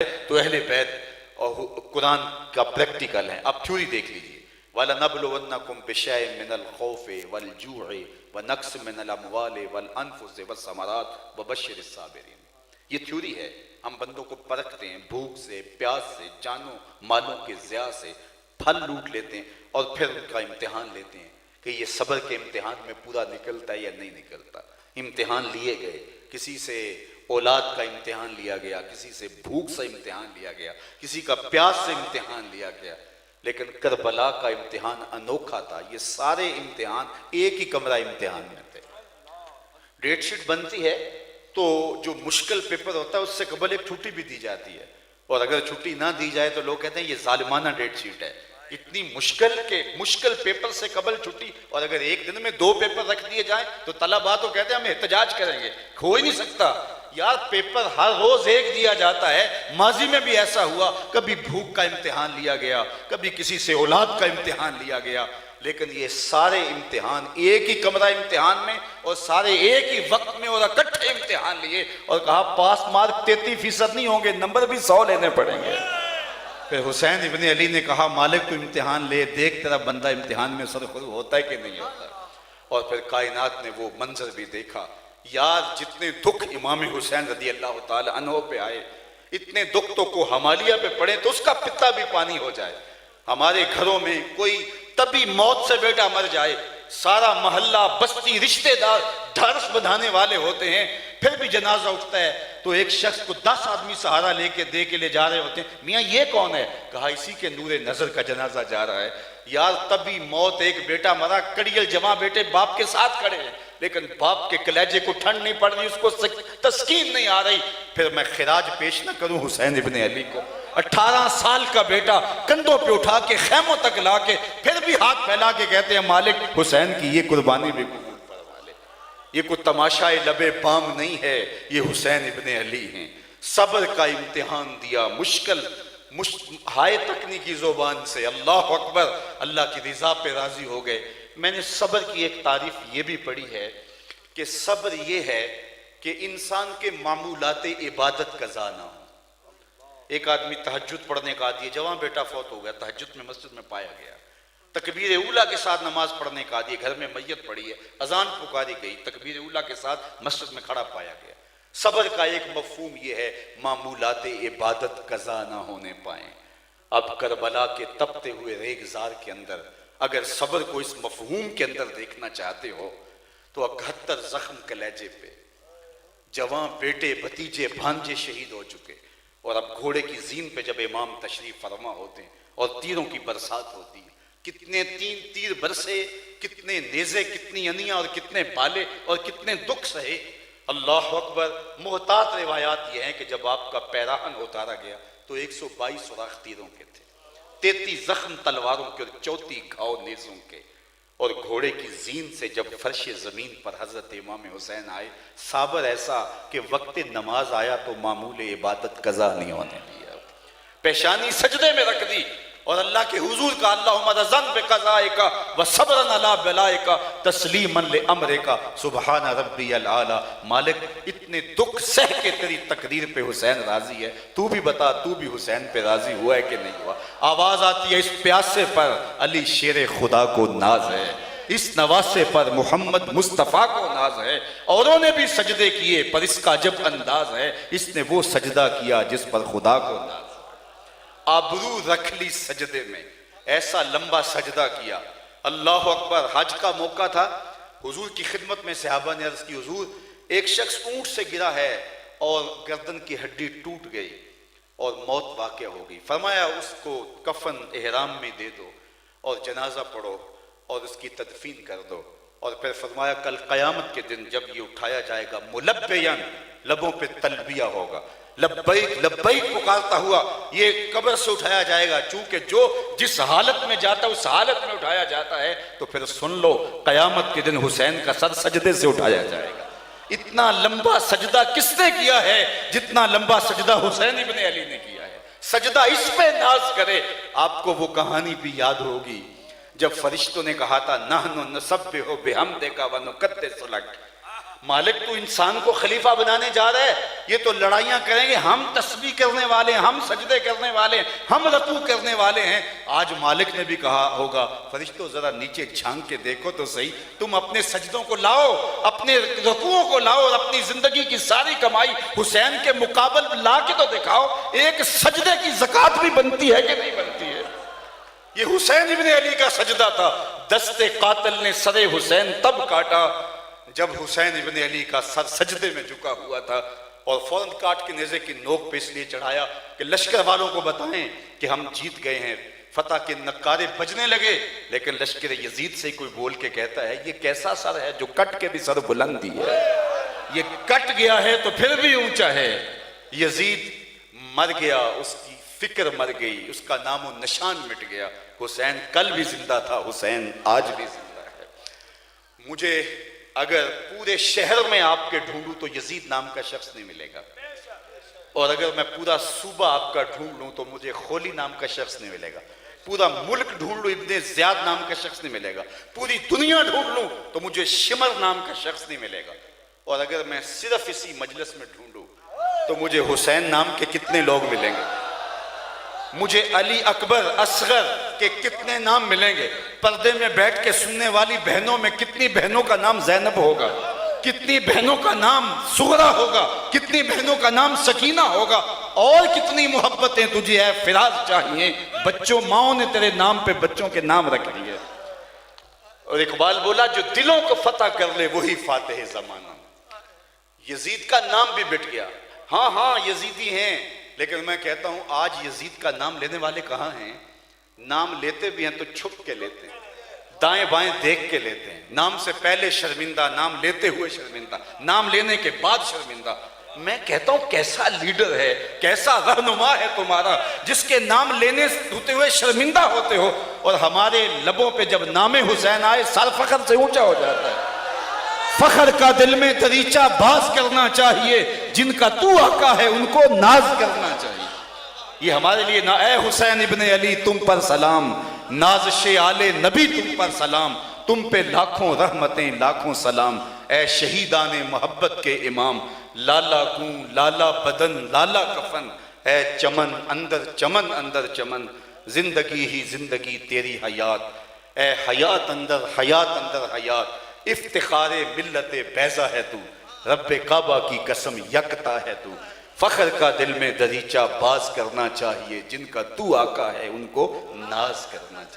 تو اہل بیت اور قرآن کا پریکٹیکل ہے. اب تھیوری دیکھ لیجئے. وَلَنَبْلُوَنَّكُمْ بِشَيْءٍ مِّنَ الْخَوْفِ وَالْجُوعِ وَنَقْصٍ مِّنَ الْأَمْوَالِ وَالْأَنفُسِ وَالثَّمَرَاتِ وَبَشِّرِ الصَّابِرِينَ. یہ تھیوری ہے. ہم بندوں کو پرکھتے ہیں بھوک سے، پیاس سے، جانوں مالوں کے ضیاع سے، پھل لوٹ لیتے ہیں اور پھر ان کا امتحان لیتے ہیں کہ یہ صبر کے امتحان میں پورا نکلتا ہے یا نہیں نکلتا. امتحان لیے گئے. کسی سے اولاد کا امتحان لیا گیا، کسی سے بھوک سے امتحان لیا گیا، کسی کا پیاس سے امتحان لیا گیا. لیکن کربلا کا امتحان انوکھا تھا. یہ سارے امتحان ایک ہی کمرہ امتحان میں تھے. ڈیٹ شیٹ بنتی ہے تو جو مشکل پیپر ہوتا ہے اس سے قبل ایک چھٹی بھی دی جاتی ہے، اور اگر چھٹی نہ دی جائے تو لوگ کہتے ہیں یہ ظالمانہ ڈیٹ شیٹ ہے. اتنی مشکل پیپر سے قبل چھٹی، اور اگر ایک دن میں 2 پیپر رکھ دیے جائیں تو طلباء تو کہتے ہیں ہم احتجاج کریں گے. ہو ہی نہیں سکتا یار. پیپر ہر روز ایک دیا جاتا ہے. ماضی میں بھی ایسا ہوا، کبھی بھوک کا امتحان لیا گیا، کبھی کسی سے اولاد کا امتحان لیا گیا. لیکن یہ سارے امتحان ایک ہی کمرہ امتحان میں اور سارے ایک ہی وقت میں اور اکٹھے امتحان لیے، اور کہا پاس مارک 33% نہیں ہوں گے، نمبر بھی 100 لینے پڑیں گے. پھر حسین ابن علی نے کہا مالک تو امتحان لے، دیکھ تیرا بندہ امتحان میں سرخرو ہوتا ہے کہ نہیں ہوتا. اور پھر کائنات نے وہ منظر بھی دیکھا. یار جتنے دکھ امام حسین رضی اللہ تعالی عنہ پہ آئے، اتنے دکھ تو کو ہمالیہ پہ پڑے تو اس کا پتا بھی پانی ہو جائے. ہمارے گھروں میں کوئی تبھی موت سے بیٹا مر جائے، سارا محلہ بستی رشتہ دار ڈھارس بندھانے والے ہوتے ہیں، پھر بھی جنازہ اٹھتا ہے تو ایک شخص کو 10 آدمی سہارا لے کے دے کے لے جا رہے ہوتے ہیں. میاں یہ کون ہے؟ کہا اسی کے نور نظر کا جنازہ جا رہا ہے. یار تبھی موت، ایک بیٹا مرا، کڑیل جمع بیٹے باپ کے ساتھ کھڑے ہیں، لیکن باپ کے کلیجے کو ٹھنڈ نہیں پڑ رہی، اس کو تسکین نہیں آ رہی. پھر میں خراج پیش نہ کروں حسین ابن علی کو؟ 18 سال کا بیٹا کندھوں پہ اٹھا کے خیموں تک لا کے پھر بھی ہاتھ پھیلا کے کہتے ہیں مالک حسین کی یہ قربانی بھی قبول فرما لے. یہ کوئی تماشائے لبے بام نہیں ہے، یہ حسین ابن علی ہیں. صبر کا امتحان دیا، مشکل ہائے تکنی کی زبان سے اللہ اکبر، اللہ کی رضا پہ راضی ہو گئے. میں نے صبر کی ایک تعریف یہ بھی پڑھی ہے کہ صبر یہ ہے کہ انسان کے معمولات عبادت قضا نہ ہو. ایک آدمی تہجد پڑھنے کا عادی ہے، جوان بیٹا فوت ہو گیا، تہجد میں مسجد میں پایا گیا، تکبیر اولیٰ کے ساتھ نماز پڑھنے کا عادی ہے، گھر میں میت پڑی ہے، اذان پکاری گئی، تکبیر اولیٰ کے ساتھ مسجد میں کھڑا پایا گیا. صبر کا ایک مفہوم یہ ہے معمولات عبادت قضا نہ ہونے پائیں. اب کربلا کے تپتے ہوئے ریگزار کے اندر اگر صبر کو اس مفہوم کے اندر دیکھنا چاہتے ہو تو 71 زخم کلیجے پہ، جوان بیٹے بھتیجے بھانجے شہید ہو چکے، اور اب گھوڑے کی زین پہ جب امام تشریف فرما ہوتے ہیں اور تیروں کی برسات ہوتی ہے، کتنے تیر برسے، کتنے نیزے، کتنی انیاں اور کتنے بالے اور کتنے دکھ سہے. اللہ اکبر. محتاط روایات یہ ہیں کہ جب آپ کا پیراہن اتارا گیا تو 122 سوراخ تیروں کے تھے، 33 زخم تلواروں کے اور 34 گھاؤ نیزوں کے. اور گھوڑے کی زین سے جب فرش زمین پر حضرت امام حسین آئے، صابر ایسا کہ وقت نماز آیا تو معمول عبادت قضا نہیں ہونے دیا، پیشانی سجدے میں رکھ دی اور اللہ کے حضور کا اللہم رضن بقضائک و صبرن علی بلائک تسلیما لامرک سبحان ربی العالی. مالک اتنے دکھ سہ کے تیری تقدیر پہ حسین راضی ہے، تو بھی بتا تو بھی حسین پہ راضی ہوا ہے کہ نہیں ہوا؟ آواز آتی ہے اس پیاسے پر علی شیر خدا کو ناز ہے، اس نواسے پر محمد مصطفیٰ کو ناز ہے. اوروں نے بھی سجدے کیے پر اس کا عجب انداز ہے، اس نے وہ سجدہ کیا جس پر خدا کو ناز. آبرو رکھ لی سجدے میں، ایسا لمبا سجدہ کیا. اللہ اکبر. حج کا موقع تھا، حضور کی خدمت میں صحابہ نے عرض کی حضور ایک شخص اونٹ سے گرا ہے اور گردن کی ہڈی ٹوٹ گئی اور موت واقع ہو گئی. فرمایا اس کو کفن احرام میں دے دو اور جنازہ پڑھو اور اس کی تدفین کر دو. اور پھر فرمایا کل قیامت کے دن جب یہ اٹھایا جائے گا ملبیاً، لبوں پہ تلبیہ ہوگا، لبیک لبیک پکارتا ہوا یہ قبر سے اٹھایا جائے گا. چونکہ جو جس حالت میں جاتا ہے اس حالت میں اٹھایا جاتا ہے، تو پھر سن لو قیامت کے دن حسین کا سر سجدے سے اٹھایا جائے گا. اتنا لمبا سجدہ کس نے کیا ہے جتنا لمبا سجدہ حسین ابن علی نے کیا ہے؟ سجدہ اس پہ ناز کرے. آپ کو وہ کہانی بھی یاد ہوگی جب فرشتوں نے کہا تھا نحن نسبح بحمدک ونقدس لک، مالک تو انسان کو خلیفہ بنانے جا رہا ہے، یہ تو لڑائیاں کریں گے، ہم تسبیح کرنے والے ہیں، ہم سجدے کرنے والے ہیں، ہم رکوع کرنے والے ہیں۔ آج مالک نے بھی کہا ہوگا فرشتوں ذرا نیچے جھانک کے دیکھو تو صحیح، تم اپنے سجدوں کو لاؤ، اپنے رکوعوں کو لاؤ، اور اپنی زندگی کی ساری کمائی حسین کے مقابل لا کے تو دکھاؤ، ایک سجدے کی زکوٰۃ بھی بنتی ہے کہ نہیں بنتی ہے؟ یہ حسین ابن علی کا سجدہ تھا۔ دست قاتل نے سر حسین تب کاٹا جب حسین ابن علی کا سر سجدے میں جھکا ہوا تھا، اور فوراً کاٹ کے نیزے کی نوک پہ اس لیے چڑھایا کہ لشکر والوں کو بتائیں کہ ہم جیت گئے ہیں۔ فتح کے نکارے بجنے لگے، لیکن لشکر یزید سے کوئی بول کے کہتا ہے یہ کیسا سر ہے جو کٹ کے بھی سر بلندی ہے، یہ کٹ گیا ہے تو پھر بھی اونچا ہے۔ یزید مر گیا، اس کی فکر مر گئی، اس کا نام و نشان مٹ گیا۔ حسین کل بھی زندہ تھا، حسین آج بھی زندہ ہے۔ مجھے اگر پورے شہر میں آپ کے ڈھونڈوں تو یزید نام کا شخص نہیں ملے گا، اور اگر میں پورا صوبہ آپ کا ڈھونڈ لوں تو مجھے خولی نام کا شخص نہیں ملے گا، پورا ملک ڈھونڈ لوں ابن زیاد نام کا شخص نہیں ملے گا، پوری دنیا ڈھونڈ لوں تو مجھے شمر نام کا شخص نہیں ملے گا، اور اگر میں صرف اسی مجلس میں ڈھونڈوں تو مجھے حسین نام کے کتنے لوگ ملیں گے، مجھے علی اکبر اصغر کے کتنے نام ملیں گے، پردے میں بیٹھ کے سننے والی بہنوں میں کتنی بہنوں کا نام زینب ہوگا، کتنی بہنوں کا نام سغرا ہوگا، کتنی بہنوں کا نام سکینہ ہوگا، اور کتنی محبتیں تجھے اے فراز چاہیے، بچوں ماؤں نے تیرے نام پہ بچوں کے نام رکھ دیے۔ اور اقبال بولا جو دلوں کو فتح کر لے وہی فاتح زمانہ۔ یزید کا نام بھی مٹ گیا، ہاں یزیدی ہیں، لیکن میں کہتا ہوں آج یزید کا نام لینے والے کہاں ہیں؟ نام لیتے بھی ہیں تو چھپ کے لیتے ہیں، دائیں بائیں دیکھ کے لیتے ہیں، نام سے پہلے شرمندہ، نام لیتے ہوئے شرمندہ، نام لینے کے بعد شرمندہ۔ میں کہتا ہوں کیسا لیڈر ہے، کیسا رہنما ہے تمہارا، جس کے نام لینے ہوتے ہوئے شرمندہ ہوتے ہو، اور ہمارے لبوں پہ جب نام حسین آئے سال فخر سے اونچا ہو جاتا ہے۔ فخر کا دل میں دریچہ باز کرنا چاہیے، جن کا تو آقا ہے ان کو ناز کرنا چاہیے۔ یہ ہمارے لیے نہ اے حسین ابن علی تم پر سلام، نازش آل نبی تم پر سلام، تم پہ لاکھوں رحمتیں لاکھوں سلام، اے شہیدان محبت کے امام، لالا گوں لالا بدن لالا کفن، اے چمن اندر چمن، زندگی ہی زندگی تیری حیات، اے حیات اندر حیات، افتخار ملت بیضا ہے تو، رب کعبہ کی قسم یکتا ہے تو، فخر کا دل میں دریچہ باز کرنا چاہیے، جن کا تو آقا ہے ان کو ناز کرنا چاہیے۔